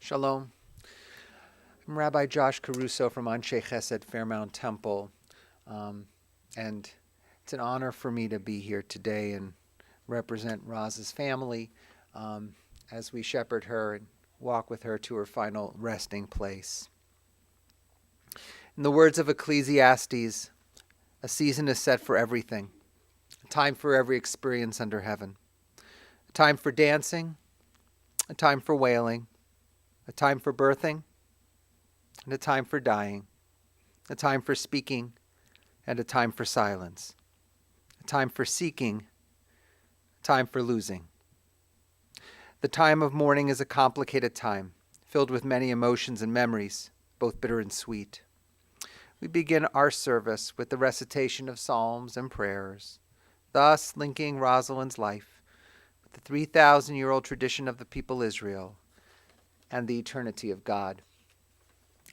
Shalom. I'm Rabbi Josh Caruso from Anshe Chesed Fairmount Temple, and it's an honor for me to be here today and represent Roz's family as we shepherd her and walk with her to her final resting place. In the words of Ecclesiastes, a season is set for everything, a time for every experience under heaven, a time for dancing, a time for wailing, a time for birthing, and a time for dying, a time for speaking, and a time for silence, a time for seeking, a time for losing. The time of mourning is a complicated time, filled with many emotions and memories, both bitter and sweet. We begin our service with the recitation of psalms and prayers, thus linking Rosalind's life with the 3,000-year-old tradition of the people Israel and the eternity of God.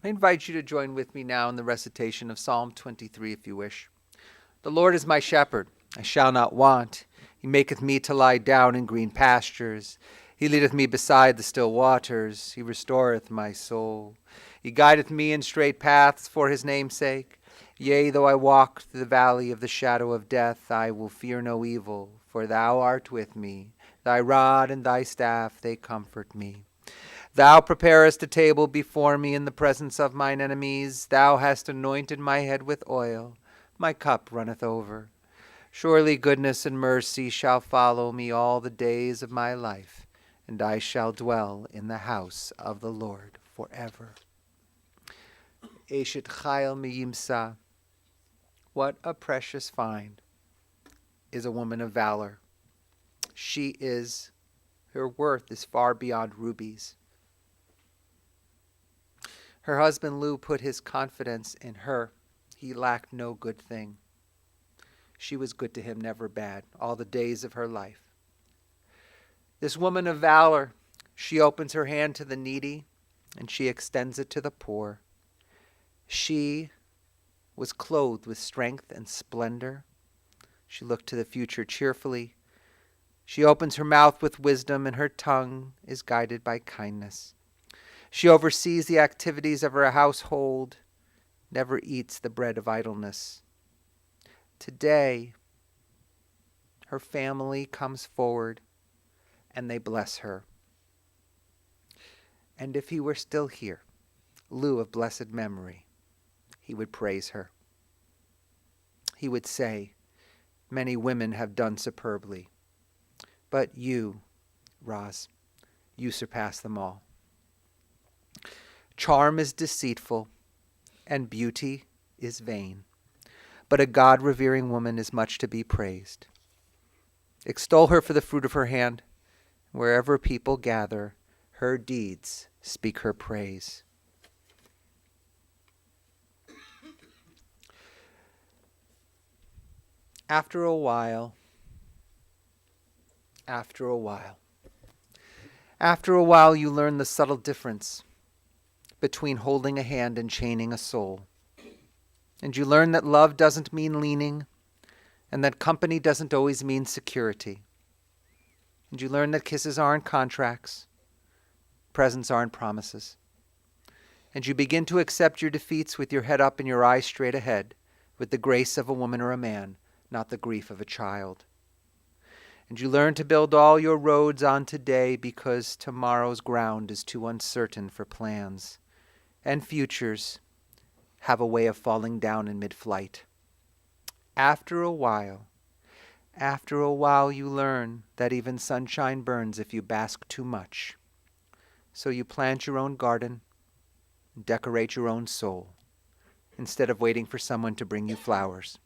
I invite you to join with me now in the recitation of Psalm 23 if you wish. The Lord is my shepherd, I shall not want. He maketh me to lie down in green pastures. He leadeth me beside the still waters. He restoreth my soul. He guideth me in straight paths for his name's sake. Yea, though I walk through the valley of the shadow of death, I will fear no evil, for thou art with me. Thy rod and thy staff, they comfort me. Thou preparest a table before me in the presence of mine enemies. Thou hast anointed my head with oil. My cup runneth over. Surely goodness and mercy shall follow me all the days of my life, and I shall dwell in the house of the Lord forever. Eshet Chayil Miyimsa. What a precious find is a woman of valor. Her worth is far beyond rubies. Her husband Lou put his confidence in her. He lacked no good thing. She was good to him, never bad, all the days of her life. This woman of valor, she opens her hand to the needy, and she extends it to the poor. She was clothed with strength and splendor. She looked to the future cheerfully. She opens her mouth with wisdom, and her tongue is guided by kindness. She oversees the activities of her household, never eats the bread of idleness. Today, her family comes forward and they bless her. And if he were still here, Lou of blessed memory, he would praise her. He would say, many women have done superbly, but you, Roz, you surpass them all. Charm is deceitful, and beauty is vain, but a God-revering woman is much to be praised. Extol her for the fruit of her hand. Wherever people gather, her deeds speak her praise. After a while, you learn the subtle difference between holding a hand and chaining a soul. And you learn that love doesn't mean leaning, and that company doesn't always mean security. And you learn that kisses aren't contracts, presents aren't promises. And you begin to accept your defeats with your head up and your eyes straight ahead, with the grace of a woman or a man, not the grief of a child. And you learn to build all your roads on today because tomorrow's ground is too uncertain for plans. And futures have a way of falling down in mid-flight. After a while, you learn that even sunshine burns if you bask too much. So you plant your own garden and decorate your own soul instead of waiting for someone to bring you flowers.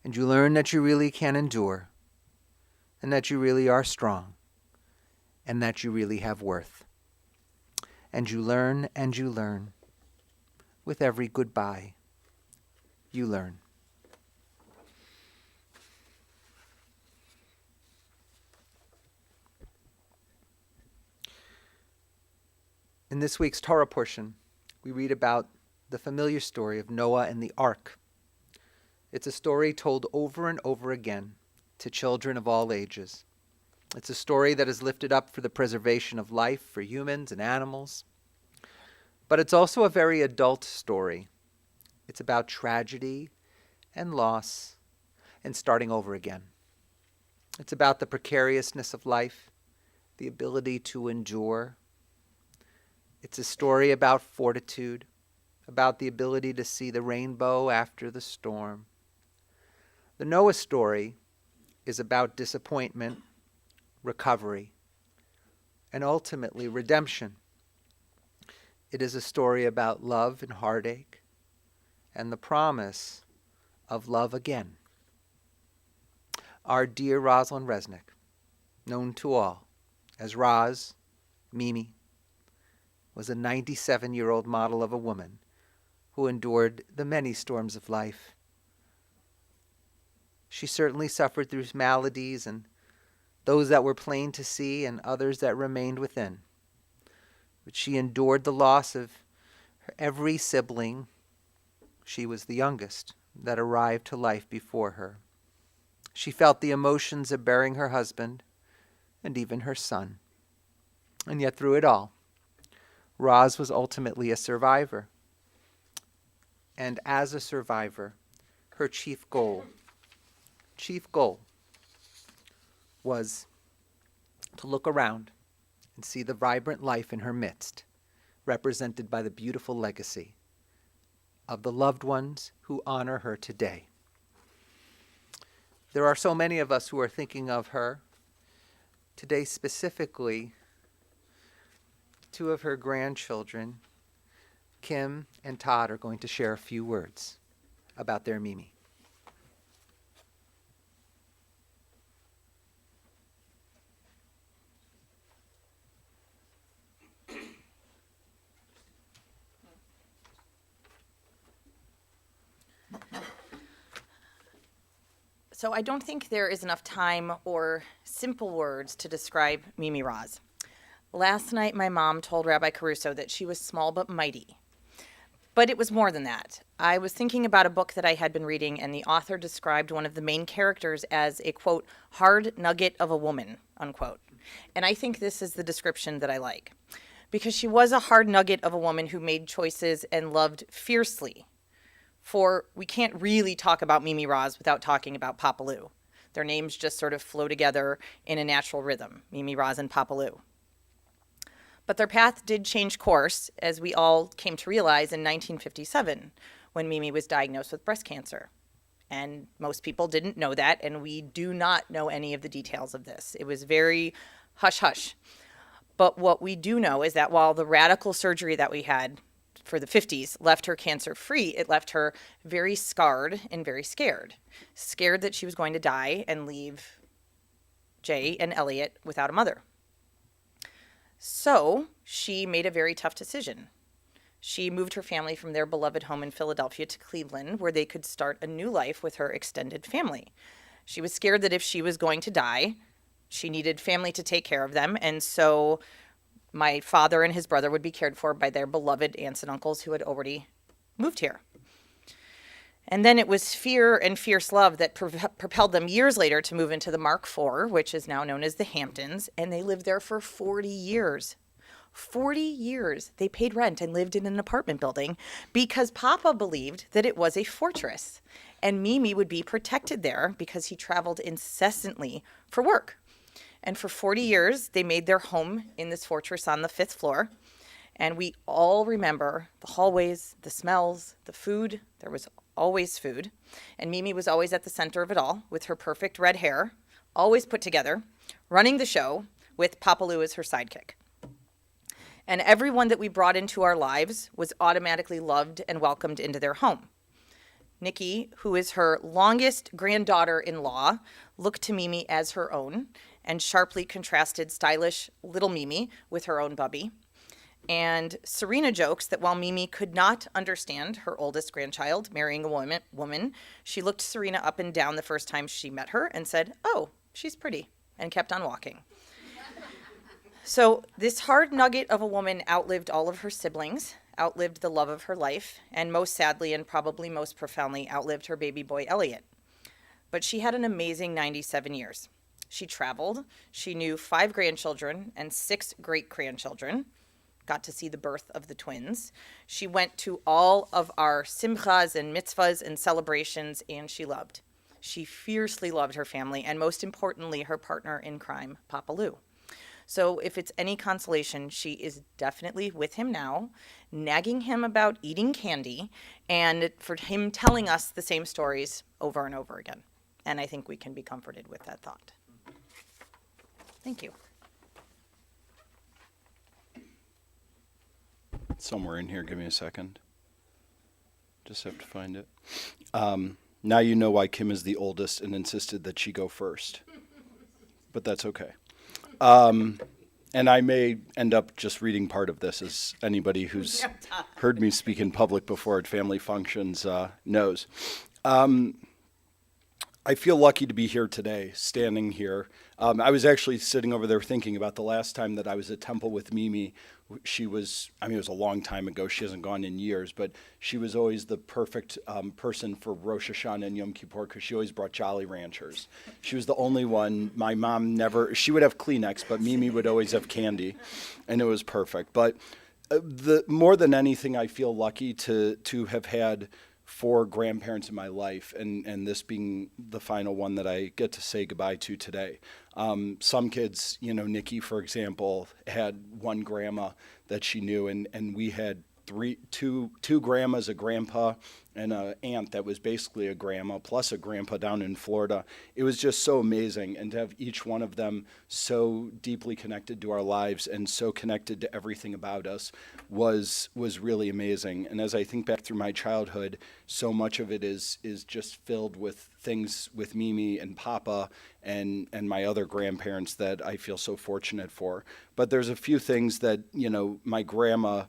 And you learn that you really can endure, and that you really are strong, and that you really have worth. And you learn, with every goodbye, you learn. In this week's Torah portion, we read about the familiar story of Noah and the ark. It's a story told over and over again to children of all ages. It's a story that is lifted up for the preservation of life for humans and animals. But it's also a very adult story. It's about tragedy and loss and starting over again. It's about the precariousness of life, the ability to endure. It's a story about fortitude, about the ability to see the rainbow after the storm. The Noah story is about disappointment, recovery, and ultimately redemption. It is a story about love and heartache and the promise of love again. Our dear Rosalind Resnick, known to all as Roz, Mimi, was a 97-year-old model of a woman who endured the many storms of life. She certainly suffered through maladies, and those that were plain to see and others that remained within. But she endured the loss of every sibling. She was the youngest that arrived to life before her. She felt the emotions of burying her husband and even her son. And yet through it all, Roz was ultimately a survivor. And as a survivor, her chief goal was to look around and see the vibrant life in her midst, represented by the beautiful legacy of the loved ones who honor her today. There are so many of us who are thinking of her. Today specifically, two of her grandchildren, Kim and Todd, are going to share a few words about their Mimi. So I don't think there is enough time or simple words to describe Mimi Roz. Last night, my mom told Rabbi Caruso that she was small but mighty. But it was more than that. I was thinking about a book that I had been reading, and the author described one of the main characters as a, quote, hard nugget of a woman, unquote. And I think this is the description that I like. Because she was a hard nugget of a woman who made choices and loved fiercely. For we can't really talk about Mimi Roz without talking about Papa Lou. Their names just sort of flow together in a natural rhythm, Mimi Roz and Papa Lou. But their path did change course, as we all came to realize in 1957, when Mimi was diagnosed with breast cancer. And most people didn't know that, and we do not know any of the details of this. It was very hush-hush. But what we do know is that while the radical surgery that we had for the 50s left her cancer-free, it left her very scarred and very scared. Scared that she was going to die and leave Jay and Elliot without a mother. So she made a very tough decision. She moved her family from their beloved home in Philadelphia to Cleveland, where they could start a new life with her extended family. She was scared that if she was going to die, she needed family to take care of them, and so my father and his brother would be cared for by their beloved aunts and uncles who had already moved here. And then it was fear and fierce love that propelled them years later to move into the Mark IV, which is now known as the Hamptons, and they lived there for 40 years. 40 years they paid rent and lived in an apartment building because Papa believed that it was a fortress, and Mimi would be protected there because he traveled incessantly for work. And for 40 years, they made their home in this fortress on the 5th floor. And we all remember the hallways, the smells, the food. There was always food. And Mimi was always at the center of it all with her perfect red hair, always put together, running the show with Papa Lou as her sidekick. And everyone that we brought into our lives was automatically loved and welcomed into their home. Nikki, who is her longest granddaughter-in-law, looked to Mimi as her own and sharply contrasted stylish little Mimi with her own bubby. And Serena jokes that while Mimi could not understand her oldest grandchild marrying a woman, she looked Serena up and down the first time she met her and said, "Oh, she's pretty," and kept on walking. So this hard nugget of a woman outlived all of her siblings, outlived the love of her life, and most sadly and probably most profoundly outlived her baby boy Elliot. But she had an amazing 97 years. She traveled. She knew 5 grandchildren and 6 great-grandchildren. Got to see the birth of the twins. She went to all of our simchas and mitzvahs and celebrations, and she loved. She fiercely loved her family, and most importantly, her partner in crime, Papa Lou. So if it's any consolation, she is definitely with him now, nagging him about eating candy, and for him telling us the same stories over and over again. And I think we can be comforted with that thought. Thank you. Somewhere in here, give me a second. Just have to find it. Now you know why Kim is the oldest and insisted that she go first. But that's okay. And I may end up just reading part of this, as anybody who's heard me speak in public before at family functions knows. I feel lucky to be here today, standing here. I was actually sitting over there thinking about the last time that I was at Temple with Mimi. She was, it was a long time ago. She hasn't gone in years, but she was always the perfect person for Rosh Hashanah and Yom Kippur because she always brought Jolly Ranchers. She was the only one. My mom never, she would have Kleenex, but Mimi would always have candy, and it was perfect. But more than anything, I feel lucky to have had 4 grandparents in my life, and this being the final one that I get to say goodbye to today. Some kids, Nikki, for example, had one grandma that she knew, and we had two grandmas, a grandpa, and an aunt that was basically a grandma, plus a grandpa down in Florida. It was just so amazing, and to have each one of them so deeply connected to our lives and so connected to everything about us was really amazing. And as I think back through my childhood, so much of it is just filled with things with Mimi and Papa and my other grandparents that I feel so fortunate for. But there's a few things that, my grandma,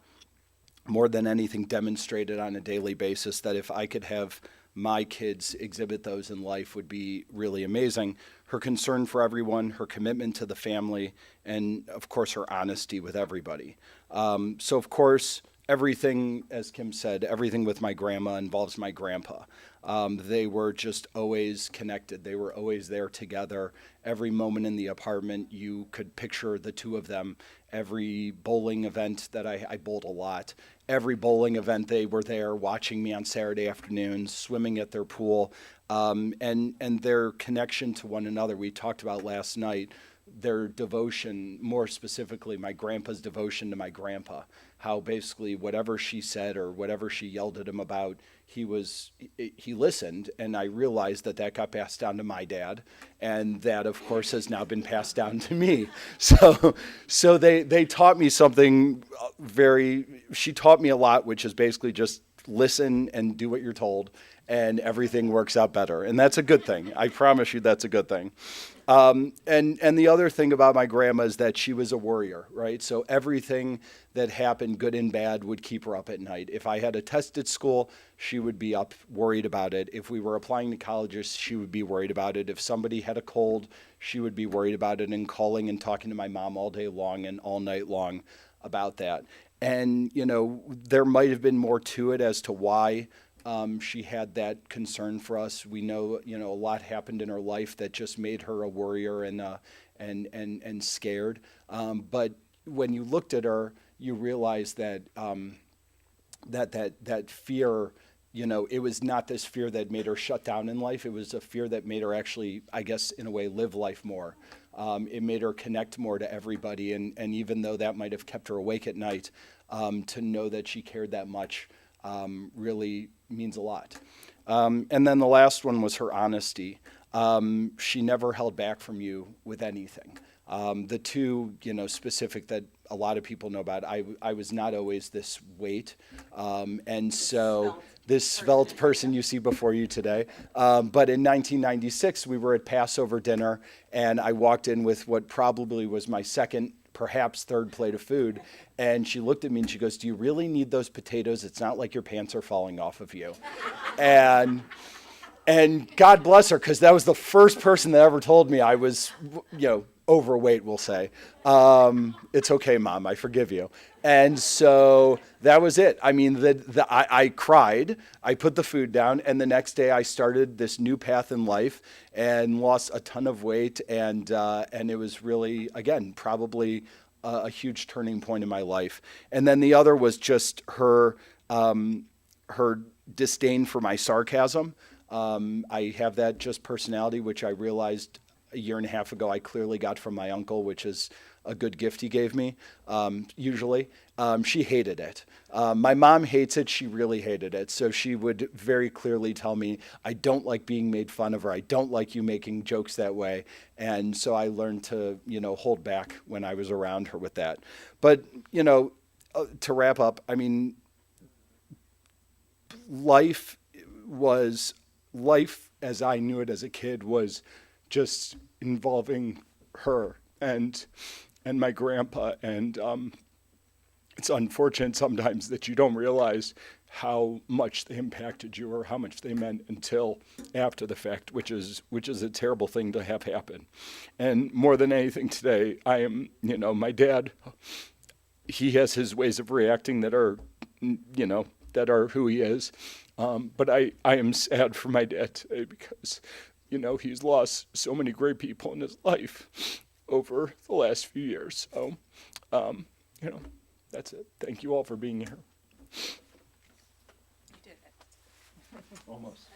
more than anything, demonstrated on a daily basis that if I could have my kids exhibit those in life would be really amazing. Her concern for everyone, her commitment to the family, and of course her honesty with everybody. So of course, everything, as Kim said, everything with my grandma involves my grandpa. They were just always connected. They were always there together. Every moment in the apartment, you could picture the two of them. Every bowling event that I bowled a lot. Every bowling event, they were there watching me on Saturday afternoons, swimming at their pool, and their connection to one another. We talked about last night their devotion, more specifically my grandpa's devotion to my grandpa, how basically whatever she said or whatever she yelled at him about, he listened, and I realized that got passed down to my dad, and that of course has now been passed down to me. So they taught me something she taught me a lot, which is basically just listen and do what you're told, and everything works out better. And that's a good thing. I promise you that's a good thing. And the other thing about my grandma is that she was a worrier, right? So everything that happened, good and bad, would keep her up at night. If I had a test at school, she would be up worried about it. If we were applying to colleges, she would be worried about it. If somebody had a cold, she would be worried about it and calling and talking to my mom all day long and all night long about that. And, there might have been more to it as to why she had that concern for us. We know, a lot happened in her life that just made her a worrier and scared. But when you looked at her, you realized that that fear, it was not this fear that made her shut down in life. It was a fear that made her actually, I guess, in a way, live life more. It made her connect more to everybody. And even though that might have kept her awake at night, to know that she cared that much really means a lot. And then the last one was her honesty. She never held back from you with anything. The two, specific that a lot of people know about, I was not always this weight. And so this svelte person you see before you today. But in 1996, we were at Passover dinner, and I walked in with what probably was my second, perhaps third plate of food. And she looked at me and she goes, "Do you really need those potatoes? It's not like your pants are falling off of you." And God bless her, because that was the first person that ever told me I was, overweight, we'll say. It's okay, Mom, I forgive you. And so that was it. I mean, I cried, I put the food down, and the next day I started this new path in life and lost a ton of weight. And it was really, again, probably a huge turning point in my life. And then the other was just her disdain for my sarcasm. I have that just personality, which I realized a year and a half ago I clearly got from my uncle, which is a good gift he gave me, usually. She hated it. My mom hates it. She really hated it. So she would very clearly tell me, I don't like being made fun of, or I don't like you making jokes that way. And so I learned to, hold back when I was around her with that. But, to wrap up, I mean, life as I knew it as a kid was just involving her and my grandpa. And it's unfortunate sometimes that you don't realize how much they impacted you or how much they meant until after the fact, which is a terrible thing to have happen. And more than anything today, I am, my dad, he has his ways of reacting that are, that are who he is. But I am sad for my dad today because, he's lost so many great people in his life over the last few years. So, that's it. Thank you all for being here. You did it. Almost.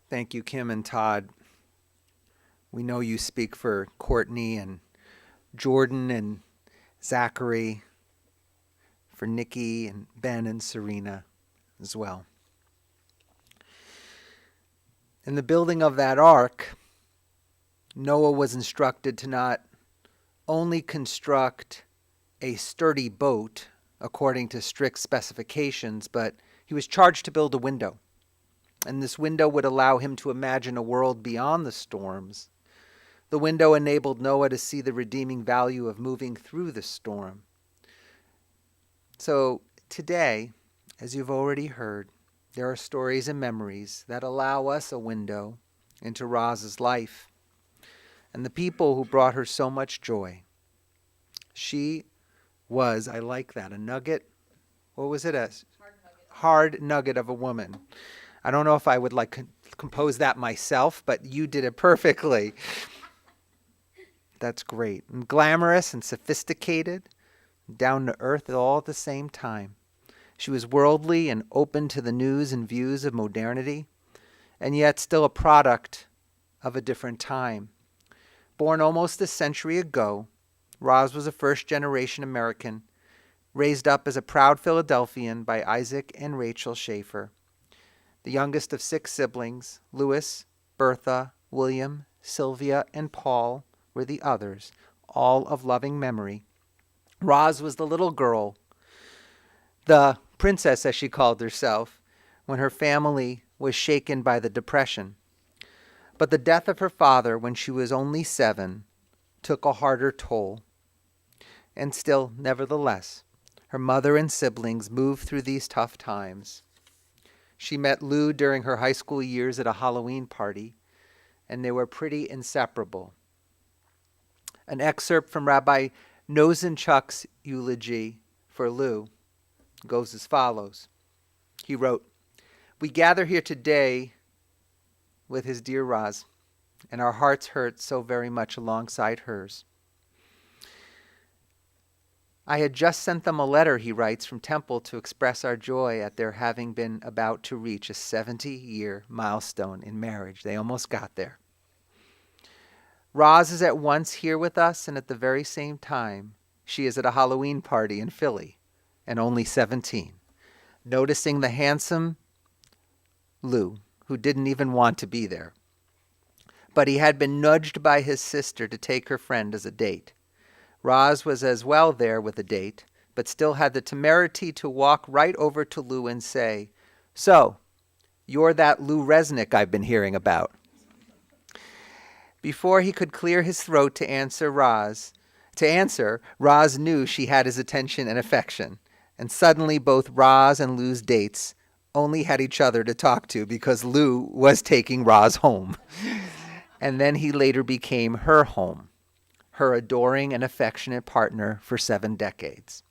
Thank you, Kim and Todd. We know you speak for Courtney and Jordan and Zachary, for Nikki and Ben and Serena as well. In the building of that ark, Noah was instructed to not only construct a sturdy boat according to strict specifications, but he was charged to build a window. And this window would allow him to imagine a world beyond the storms. The window enabled Noah to see the redeeming value of moving through the storm. So today, as you've already heard, there are stories and memories that allow us a window into Roz's life and the people who brought her so much joy. She was, I like that, a nugget. What was it? Hard nugget of a woman. I don't know if I would compose that myself, but you did it perfectly. That's great. And glamorous and sophisticated, down to earth all at the same time. She was worldly and open to the news and views of modernity, and yet still a product of a different time. Born almost a century ago, Roz was a first-generation American, raised up as a proud Philadelphian by Isaac and Rachel Schaefer. The youngest of 6 siblings, Louis, Bertha, William, Sylvia, and Paul were the others, all of loving memory. Roz was the little girl, the princess as she called herself, when her family was shaken by the Depression. But the death of her father when she was only 7 took a harder toll. And still, nevertheless, her mother and siblings moved through these tough times. She met Lou during her high school years at a Halloween party, and they were pretty inseparable. An excerpt from Rabbi Nosenchuk's eulogy for Lou goes as follows. He wrote, "We gather here today with his dear Roz, and our hearts hurt so very much alongside hers. I had just sent them a letter," he writes, "from Temple to express our joy at their having been about to reach a 70-year milestone in marriage." They almost got there. Roz is at once here with us, and at the very same time, she is at a Halloween party in Philly and only 17, noticing the handsome Lou, who didn't even want to be there. But he had been nudged by his sister to take her friend as a date. Roz was as well there with a date, but still had the temerity to walk right over to Lou and say, "So, you're that Lou Resnick I've been hearing about." Before he could clear his throat to answer, Roz knew she had his attention and affection, and suddenly both Roz and Lou's dates only had each other to talk to because Lou was taking Roz home. And then he later became her home, her adoring and affectionate partner for 7 decades.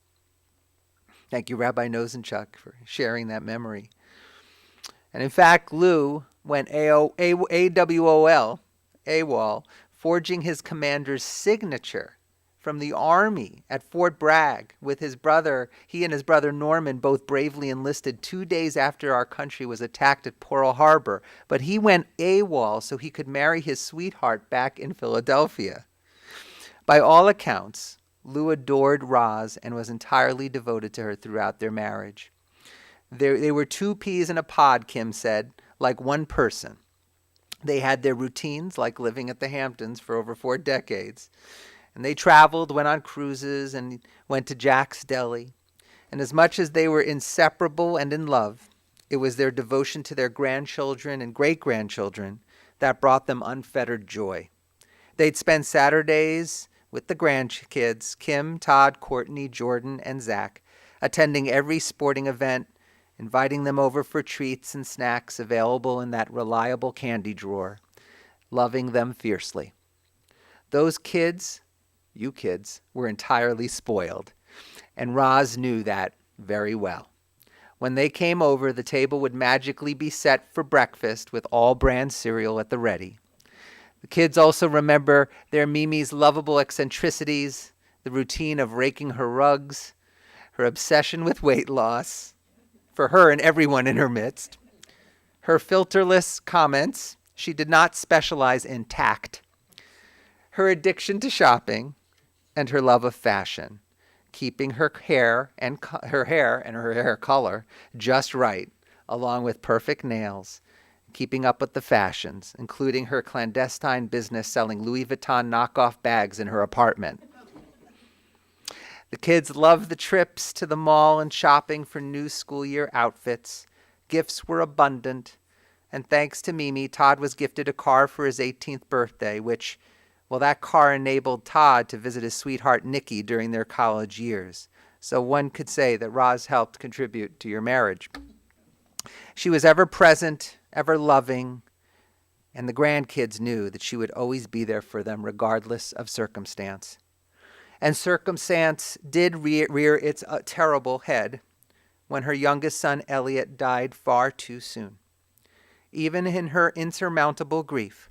Thank you, Rabbi Nosenchuk, for sharing that memory. And in fact, Lou went AWOL, forging his commander's signature from the Army at Fort Bragg with his brother. He and his brother Norman both bravely enlisted 2 days after our country was attacked at Pearl Harbor. But he went AWOL so he could marry his sweetheart back in Philadelphia. By all accounts, Lou adored Roz and was entirely devoted to her throughout their marriage. They were 2 peas in a pod, Kim said, like one person. They had their routines, like living at the Hamptons for over 4 decades. And they traveled, went on cruises, and went to Jack's Deli. And as much as they were inseparable and in love, it was their devotion to their grandchildren and great-grandchildren that brought them unfettered joy. They'd spend Saturdays with the grandkids, Kim, Todd, Courtney, Jordan, and Zach, attending every sporting event, inviting them over for treats and snacks available in that reliable candy drawer, loving them fiercely. Those kids, you kids, were entirely spoiled, and Roz knew that very well. When they came over, the table would magically be set for breakfast with all brand cereal at the ready. The kids also remember their Mimi's lovable eccentricities, the routine of raking her rugs, her obsession with weight loss, for her and everyone in her midst, her filterless comments. She did not specialize in tact, her addiction to shopping, and her love of fashion, keeping her hair and her hair color just right, along with perfect nails, keeping up with the fashions, including her clandestine business selling Louis Vuitton knockoff bags in her apartment. The kids loved the trips to the mall and shopping for new school year outfits. Gifts were abundant, and thanks to Mimi, Todd was gifted a car for his 18th birthday, which, well, that car enabled Todd to visit his sweetheart Nikki during their college years. So one could say that Roz helped contribute to your marriage. She was ever present, ever loving, and the grandkids knew that she would always be there for them regardless of circumstance. And circumstance did rear its terrible head when her youngest son Elliot died far too soon. Even in her insurmountable grief,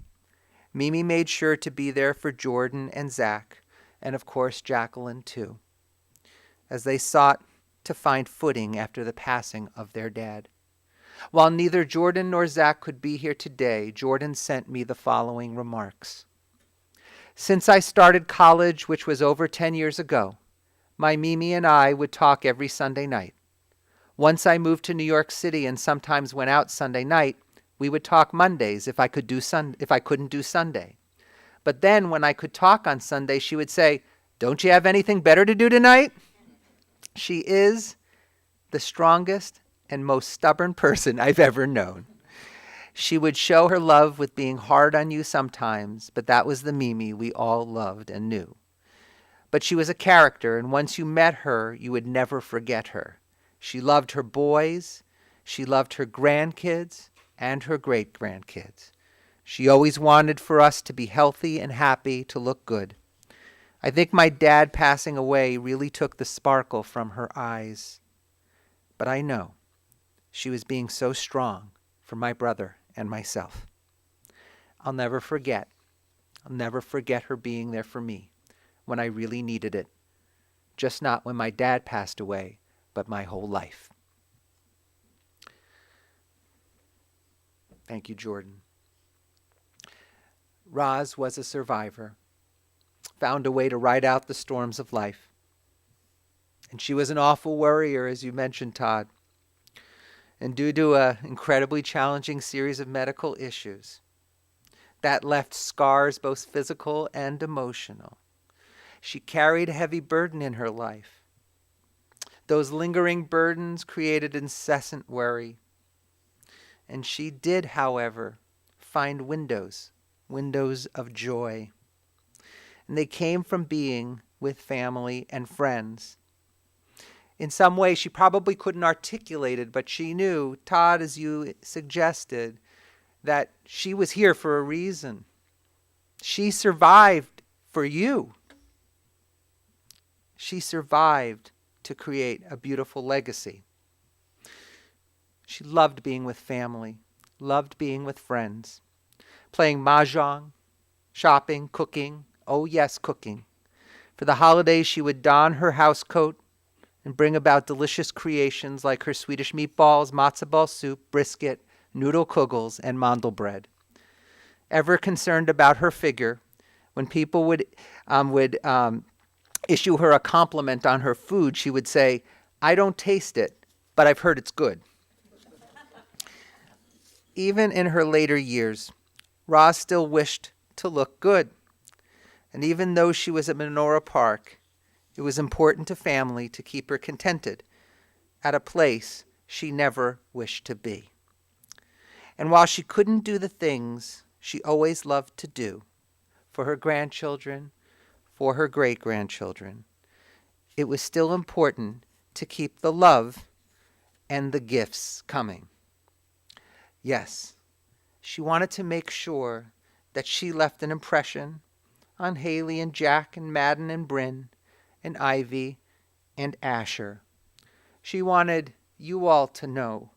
Mimi made sure to be there for Jordan and Zach, and of course Jacqueline too, as they sought to find footing after the passing of their dad. While neither Jordan nor Zach could be here today, Jordan sent me the following remarks. Since I started college, which was over 10 years ago, my Mimi and I would talk every Sunday night. Once I moved to New York City and sometimes went out Sunday night, we would talk Mondays if I couldn't do Sunday. But then when I could talk on Sunday, she would say, "Don't you have anything better to do tonight?" She is the strongest and most stubborn person I've ever known. She would show her love with being hard on you sometimes, but that was the Mimi we all loved and knew. But she was a character, and once you met her, you would never forget her. She loved her boys, she loved her grandkids, and her great-grandkids. She always wanted for us to be healthy and happy, to look good. I think my dad passing away really took the sparkle from her eyes. But I know she was being so strong for my brother and myself. I'll never forget her being there for me when I really needed it. Just not when my dad passed away, but my whole life. Thank you, Jordan. Roz was a survivor, found a way to ride out the storms of life, And she was an awful worrier, as you mentioned, Todd. And due to an incredibly challenging series of medical issues that left scars both physical and emotional, she carried a heavy burden in her life. Those lingering burdens created incessant worry. And she did, however, find windows of joy. And they came from being with family and friends. In some way, she probably couldn't articulate it, but she knew, Todd, as you suggested, that she was here for a reason. She survived for you. She survived to create a beautiful legacy. She loved being with family, loved being with friends, playing mahjong, shopping, cooking. Oh yes, cooking. For the holidays, she would don her house coat and bring about delicious creations like her Swedish meatballs, matzo ball soup, brisket, noodle kugels, and mandelbread. Ever concerned about her figure, when people would issue her a compliment on her food, she would say, "I don't taste it, but I've heard it's good." Even in her later years, Roz still wished to look good. And even though she was at Menorah Park, it was important to family to keep her contented at a place she never wished to be. And while she couldn't do the things she always loved to do for her grandchildren, for her great-grandchildren, it was still important to keep the love and the gifts coming. Yes, she wanted to make sure that she left an impression on Haley and Jack and Madden and Bryn and Ivy and Asher. She wanted you all to know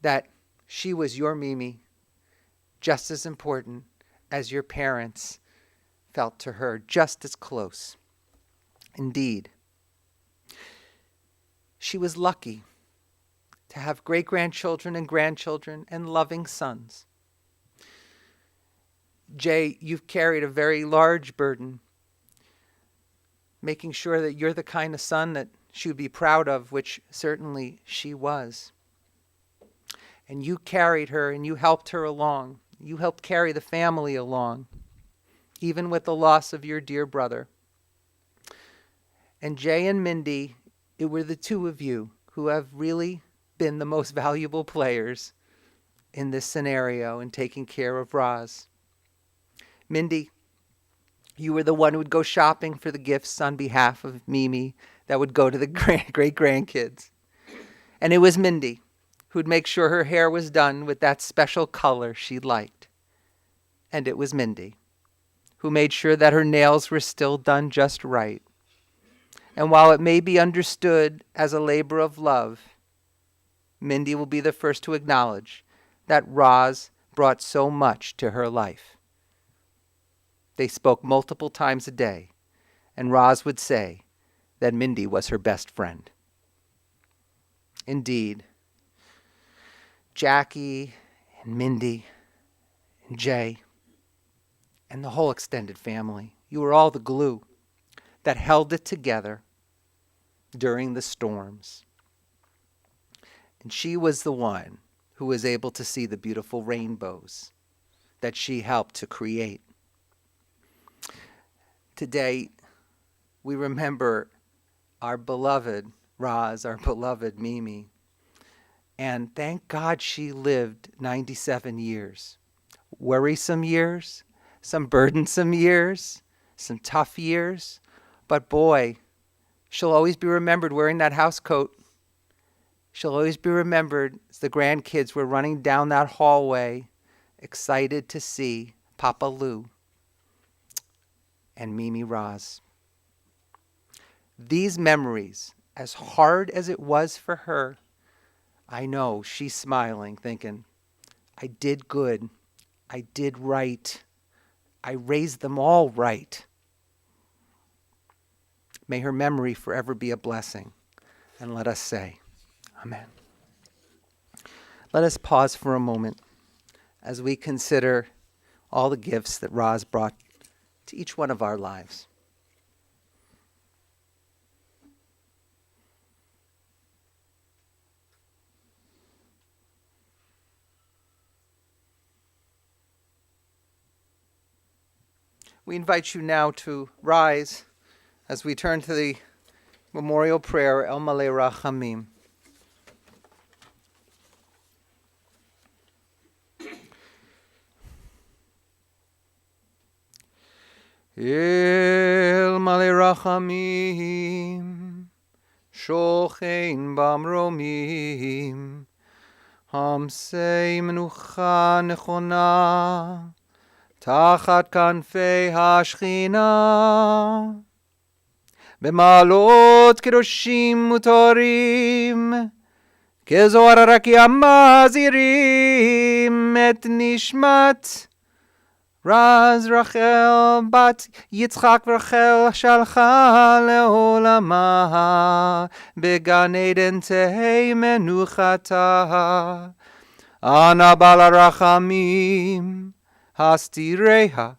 that she was your Mimi, just as important as your parents felt to her, just as close. Indeed, she was lucky to have great-grandchildren and grandchildren and loving sons. Jay, you've carried a very large burden, making sure that you're the kind of son that she would be proud of, which certainly she was. And you carried her and you helped her along. You helped carry the family along, even with the loss of your dear brother. And Jay and Mindy, it were the two of you who have really been the most valuable players in this scenario in taking care of Roz. Mindy, you were the one who would go shopping for the gifts on behalf of Mimi that would go to the great-grandkids. And it was Mindy who would make sure her hair was done with that special color she liked. And it was Mindy who made sure that her nails were still done just right. And while it may be understood as a labor of love, Mindy will be the first to acknowledge that Roz brought so much to her life. They spoke multiple times a day, and Roz would say that Mindy was her best friend. Indeed, Jackie and Mindy and Jay and the whole extended family, you were all the glue that held it together during the storms. And she was the one who was able to see the beautiful rainbows that she helped to create. Today, we remember our beloved Roz, our beloved Mimi. And thank God she lived 97 years. Worrisome years, some burdensome years, some tough years. But boy, she'll always be remembered wearing that house coat. She'll always be remembered as the grandkids were running down that hallway, excited to see Papa Lou and Mimi Roz. These memories, as hard as it was for her, I know she's smiling, thinking, I did good. I did right. I raised them all right. May her memory forever be a blessing. And let us say, Amen. Let us pause for a moment as we consider all the gifts that Roz brought to each one of our lives. We invite you now to rise as we turn to the memorial prayer, El Malei Rachamim. El Malei Rachamim, Shochein Bamromim, Hamsei Menucha Nechona, Tachat Kanfei HaShechina, B'malot Kedoshim Utorim, Kezohar Rakim Mazirim, Et Nishmat Raz Rachel Bat Yitzchak Rachel Shalcha Leolama, Began Eden Tehei Menuchata, Ana Bala Rachamim, Hastireha,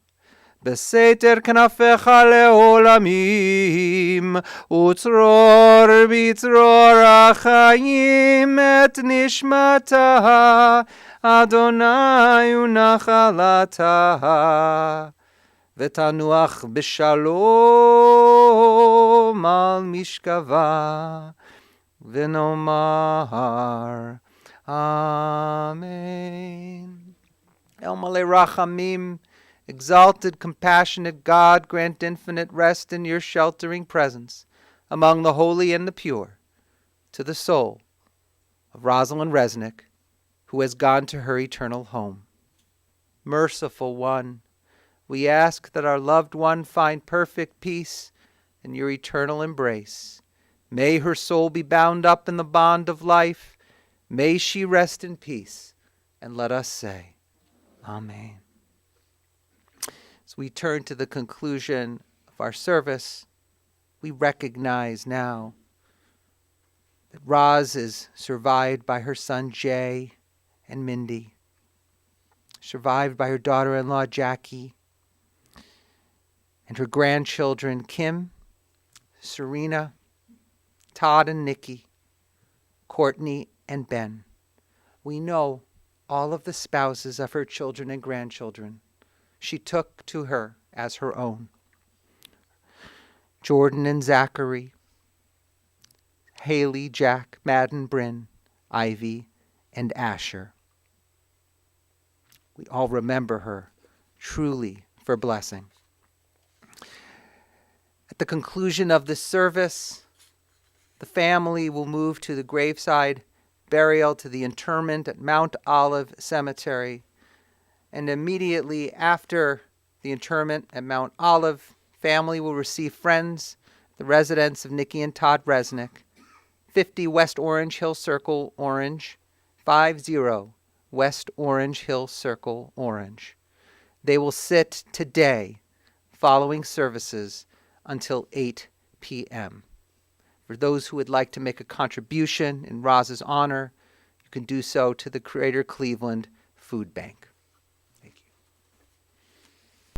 Beseter Knafecha Leolamim, Utror Bitror Achayim, Et Nishmata, Adonai Unachalata, Vetanuach B'Shalom Al Mishkava, V'nomar Amen. El Malei Rachamim, exalted, compassionate God, grant infinite rest in your sheltering presence among the holy and the pure, to the soul of Rosalind Resnick, who has gone to her eternal home. Merciful One, we ask that our loved one find perfect peace in your eternal embrace. May her soul be bound up in the bond of life. May she rest in peace. And let us say, Amen. As we turn to the conclusion of our service, we recognize now that Roz is survived by her son Jay and Mindy, survived by her daughter-in-law Jackie, and her grandchildren Kim, Serena, Todd and Nikki, Courtney and Ben. We know all of the spouses of her children and grandchildren she took to her as her own. Jordan and Zachary, Haley, Jack, Madden, Bryn, Ivy, and Asher. We all remember her truly for blessing. At the conclusion of this service, the family will move to the graveside burial, to the interment at Mount Olive Cemetery. And immediately after the interment at Mount Olive, family will receive friends, the residents of Nikki and Todd Resnick, 50 West Orange Hill Circle, Orange, 50 West Orange Hill Circle, Orange. They will sit today following services until 8 p.m. For those who would like to make a contribution in Roz's honor, you can do so to the Greater Cleveland Food Bank.